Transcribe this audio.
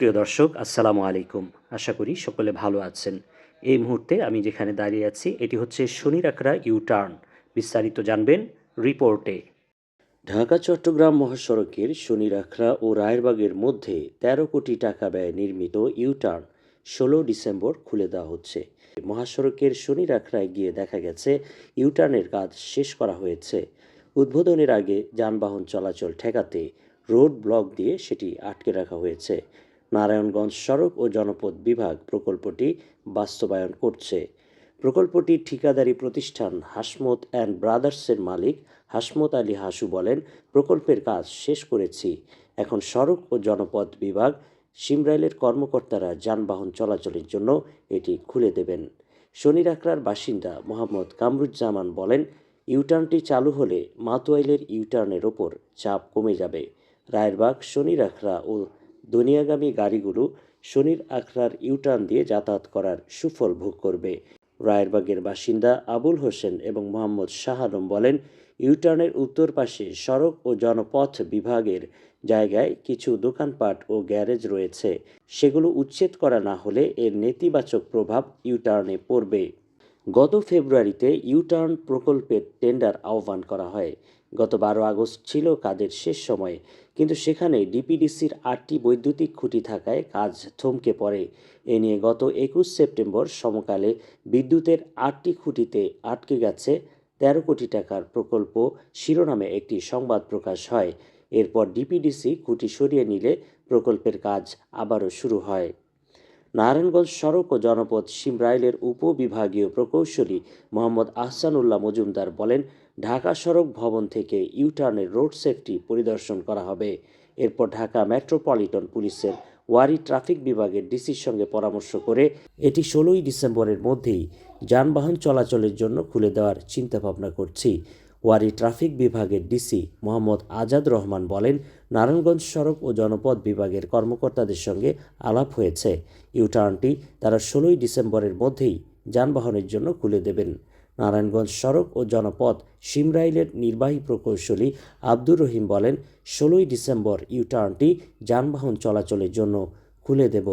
প্রিয় দর্শক, আসসালামু আলাইকুম। আশা করি সকলে ভালো আছেন। এই মুহূর্তে আমি যেখানে দাঁড়িয়ে আছি এটি হচ্ছে শনিরাখড়া ইউ-টার্ন। বিস্তারিত জানবেন রিপোর্টে। ঢাকা-চট্টগ্রাম মহাসড়কের শনিরাখড়া ও রায়েরবাগের মধ্যে ১৩ কোটি টাকা ব্যয়ে নির্মিত ইউ-টার্ন ১৬ ডিসেম্বর খুলে দেওয়া হচ্ছে। মহাসড়কের শনিরাখড়ায় গিয়ে দেখা গেছে ইউ-টার্নের কাজ শেষ করা হয়েছে। উদ্বোধনের আগে যানবাহন চলাচল ঠেকাতে রোড ব্লক দিয়ে সেটি আটকে রাখা হয়েছে। নারায়ণগঞ্জ সড়ক ও জনপথ বিভাগ প্রকল্পটি বাস্তবায়ন করছে। প্রকল্পটির ঠিকাদারি প্রতিষ্ঠান হাসমত অ্যান্ড ব্রাদার্সের মালিক হাসমত আলী হাসু বলেন, প্রকল্পের কাজ শেষ করেছি, এখন সড়ক ও জনপথ বিভাগ সিমরাইলের কর্মকর্তারা যানবাহন চলাচলের জন্য এটি খুলে দেবেন। শনিরাখড়ার বাসিন্দা মোহাম্মদ কামরুজ্জামান বলেন, ইউটার্নটি চালু হলে মাতুয়াইলের ইউটার্নের ওপর চাপ কমে যাবে। রায়েরবাগ, শনিরাখড়া ও দুনিয়াগামী গাড়িগুলো শনির আখড়ার ইউটার্ন দিয়ে যাতায়াত করার সুফল ভোগ করবে। রায়েরবাগের বাসিন্দা আবুল হোসেন এবং মোহাম্মদ শাহ আলম বলেন, ইউটার্নের উত্তর পাশে সড়ক ও জনপথ বিভাগের জায়গায় কিছু দোকানপাট ও গ্যারেজ রয়েছে, সেগুলো উচ্ছেদ করা না হলে এর নেতিবাচক প্রভাব ইউটার্নে পড়বে। গত ফেব্রুয়ারিতে ইউটার্ন প্রকল্পের টেন্ডার আহ্বান করা হয়। গত ১২ আগস্ট ছিল কাজের শেষ সময়, কিন্তু সেখানে ডিপিডিসির ৮টি বৈদ্যুতিক খুঁটি থাকায় কাজ থমকে পড়ে। এ নিয়ে গত ২১ সেপ্টেম্বর সমকালে বিদ্যুতের ৮টি খুঁটিতে আটকে গেছে ১৩ কোটি টাকার প্রকল্প শিরোনামে একটি সংবাদ প্রকাশ হয়। এরপর ডিপিডিসি খুঁটি সরিয়ে নিলে প্রকল্পের কাজ আবারও শুরু হয়। নারায়ণগঞ্জ সড়ক ও জনপথ সিমরাইলের উপবিভাগীয় প্রকৌশলী মোহাম্মদ আহসানুল্লাহ মজুমদার বলেন, ঢাকা সড়ক ভবন থেকে ইউটার্নের রোড সেফটি পরিদর্শন করা হবে। এরপর ঢাকা মেট্রোপলিটন পুলিশের ওয়ারি ট্রাফিক বিভাগের ডিসির সঙ্গে পরামর্শ করে এটি ১৬ই ডিসেম্বরের মধ্যেই যানবাহন চলাচলের জন্য খুলে দেওয়ার চিন্তাভাবনা করছি। ওয়ারি ট্রাফিক বিভাগের ডিসি মোহাম্মদ আজাদ রহমান বলেন, নারায়ণগঞ্জ সড়ক ও জনপথ বিভাগের কর্মকর্তাদের সঙ্গে আলাপ হয়েছে। ইউটার্নটি তারা ১৬ই ডিসেম্বরের মধ্যেই যানবাহনের জন্য খুলে দেবেন। নারায়ণগঞ্জ সড়ক ও জনপথ সিমরাইলের নির্বাহী প্রকৌশলী আব্দুর রহিম বলেন, ১৬ই ডিসেম্বর ইউটার্নটি যানবাহন চলাচলের জন্য খুলে দেব।